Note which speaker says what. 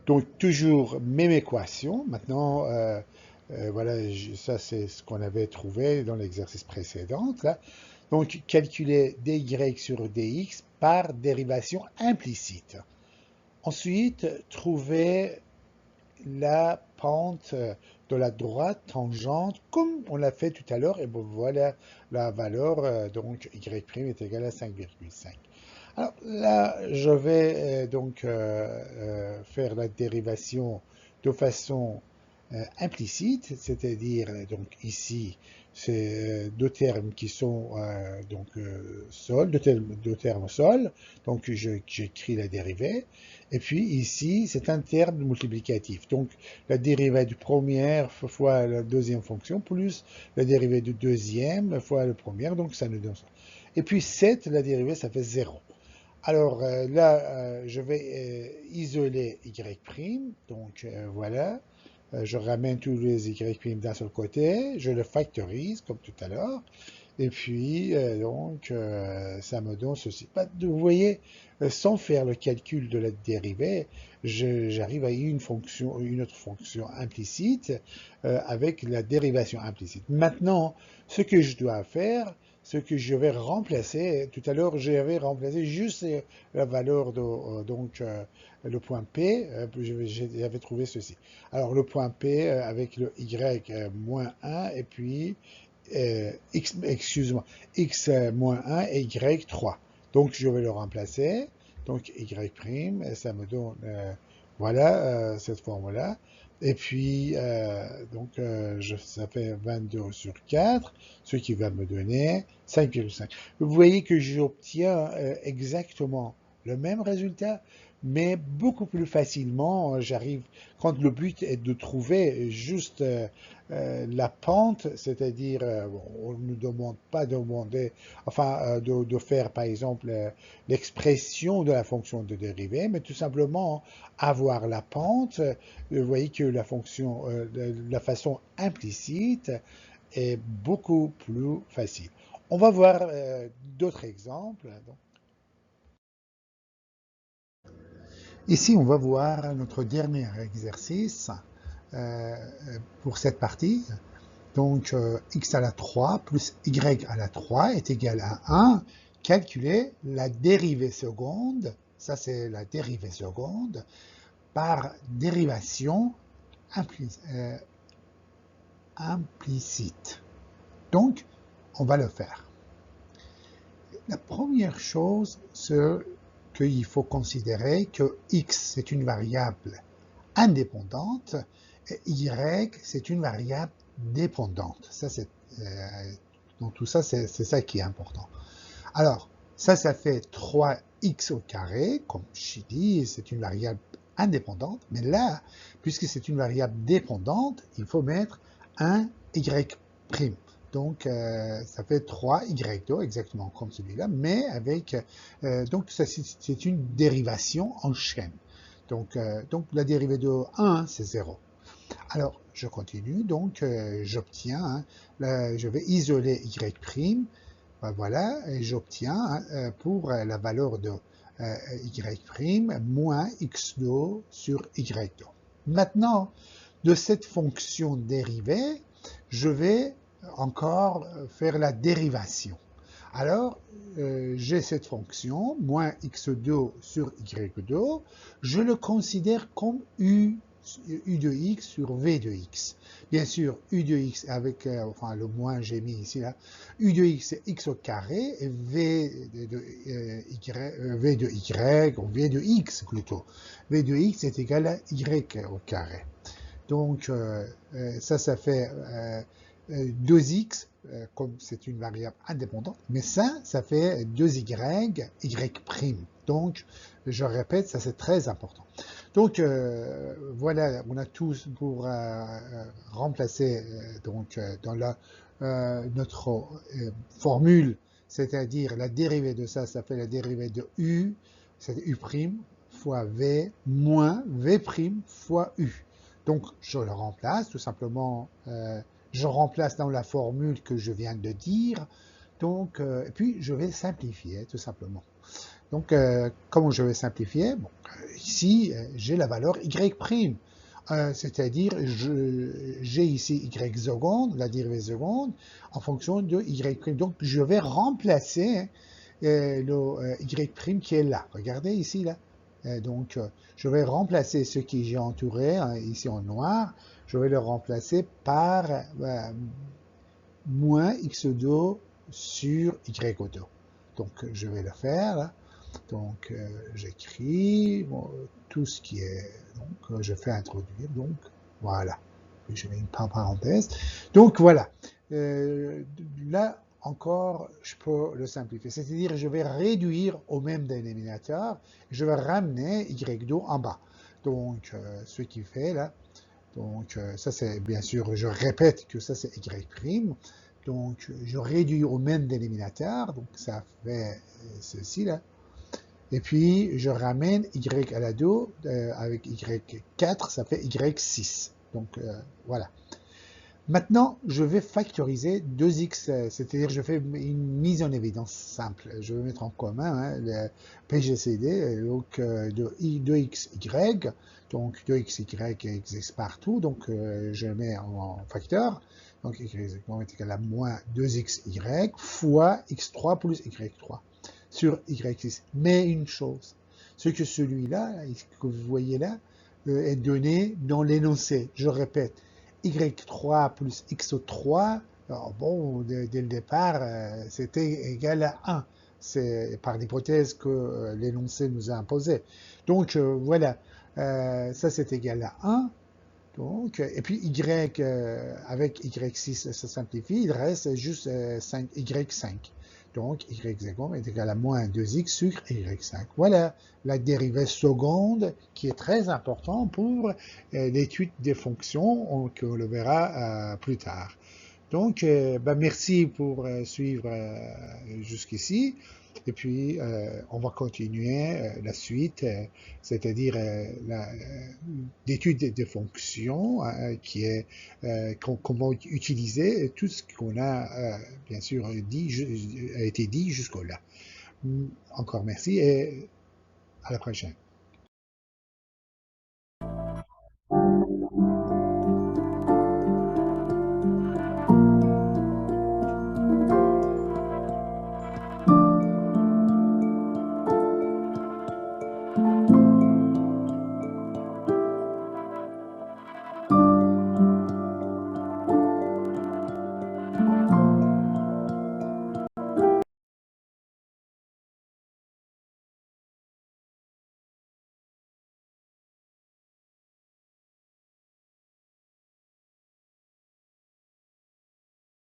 Speaker 1: Donc, toujours même équation. Maintenant, voilà, ça c'est ce qu'on avait trouvé dans l'exercice précédent, là. Donc, calculer dy sur dx par dérivation implicite. Ensuite, trouver la pente de la droite tangente, comme on l'a fait tout à l'heure, et bon, voilà la valeur, donc y' est égal à 5,5. Alors là, je vais faire la dérivation de façon implicite, c'est-à-dire donc ici, c'est deux termes qui sont sol, deux termes sol, donc j'écris la dérivée, et puis ici, c'est un terme multiplicatif, donc la dérivée du premier fois la deuxième fonction, plus la dérivée du deuxième fois la première, donc ça nous donne ça. Et puis 7, la dérivée, ça fait 0. Alors là, je vais isoler y', donc voilà. Je ramène tous les y' d'un seul côté, je le factorise comme tout à l'heure, et puis ça me donne ceci. Vous voyez, sans faire le calcul de la dérivée, j'arrive à une autre fonction implicite avec la dérivation implicite. Maintenant, ce que je dois faire, ce que je vais remplacer, tout à l'heure j'avais remplacé juste la valeur de le point P, j'avais trouvé ceci. Alors le point P avec le Y moins 1 et puis x moins 1 et y 3. Donc je vais le remplacer. Donc y', ça me donne voilà cette forme-là. Et puis ça fait 22 sur 4, ce qui va me donner 5,5. Vous voyez que j'obtiens exactement le même résultat, mais beaucoup plus facilement. J'arrive, quand le but est de trouver juste la pente, c'est-à-dire on ne demande pas de faire par exemple l'expression de la fonction de dérivée, mais tout simplement avoir la pente. Vous voyez que la façon implicite est beaucoup plus facile. On va voir d'autres exemples. Ici, on va voir notre dernier exercice euh, pour cette partie. Donc, x à la 3 plus y à la 3 est égal à 1. Calculer la dérivée seconde, ça c'est la dérivée seconde, par dérivation implicite. Donc, on va le faire. La première chose, c'est qu'il faut considérer que x, c'est une variable indépendante et y, c'est une variable dépendante. Donc tout ça, c'est ça qui est important. Alors, ça fait 3x au carré, comme je dis, c'est une variable indépendante, mais là, puisque c'est une variable dépendante, il faut mettre un y'. Donc, ça fait 3y2, exactement comme celui-là, mais avec, donc c'est une dérivation en chaîne. Donc la dérivée de 1, c'est 0. Alors, je continue, donc j'obtiens, je vais isoler y', voilà, et j'obtiens pour la valeur de y' moins x2 sur y2. Maintenant, de cette fonction dérivée, je vais encore faire la dérivation. Alors, j'ai cette fonction, moins x2 sur y2, je le considère comme u de x sur v de x. Bien sûr, u de x avec, enfin le moins j'ai mis ici, là, u de x c'est x au carré, et v de y, ou v de x plutôt. V de x est égal à y au carré. Donc, ça fait 2x, comme c'est une variable indépendante, mais ça fait 2y, y'. Donc, je répète, ça c'est très important. Donc, voilà, on a tout pour remplacer dans notre formule, c'est-à-dire la dérivée de ça fait la dérivée de u, c'est u' fois v moins v' fois u. Donc, je le remplace, tout simplement, je remplace dans la formule que je viens de dire, donc, et puis je vais simplifier, tout simplement. Donc, comment je vais simplifier? Bon, ici, j'ai la valeur y', c'est-à-dire j'ai ici y seconde, la dérivée seconde, en fonction de y'. Donc, je vais remplacer le y' qui est là. Regardez ici, là. Donc, je vais remplacer ce que j'ai entouré, ici en noir, je vais le remplacer par moins x2 sur y2. Donc, je vais le faire, là. Donc, j'écris tout ce qui est... Donc, je fais introduire. Donc, voilà. Puis, je mets une parenthèse. Donc, voilà. Là, encore, je peux le simplifier. C'est-à-dire, je vais réduire au même dénominateur. Je vais ramener y2 en bas. Donc, ce qui fait, là, donc, ça, c'est bien sûr, je répète que ça, c'est y'. Donc, je réduis au même dénominateur. Donc, ça fait ceci, là. Et puis, je ramène y à la 2 avec y4, ça fait y6. Donc, voilà. Maintenant, je vais factoriser 2x, c'est-à-dire je fais une mise en évidence simple. Je vais mettre en commun le PGCD, donc de 2xy, donc 2xy existe partout, donc je mets en facteur, donc y est égal à moins 2xy fois x3 plus y3 sur y6. Mais une chose, c'est que celui-là, que vous voyez là, est donné dans l'énoncé. Je répète, y3 plus x3, alors bon, dès le départ, c'était égal à 1. C'est par l'hypothèse que l'énoncé nous a imposé. Donc voilà, ça c'est égal à 1. Donc, et puis y avec y6, ça simplifie, il reste juste y5. Donc, y seconde est égal à moins 2x sur y5. Voilà la dérivée seconde qui est très importante pour l'étude des fonctions, on le verra plus tard. Donc, merci pour suivre jusqu'ici. Et puis, on va continuer la suite, c'est-à-dire l'étude des fonctions, qui est comment utiliser tout ce qu'on a, bien sûr, a été dit jusqu'au là. Encore merci et à la prochaine.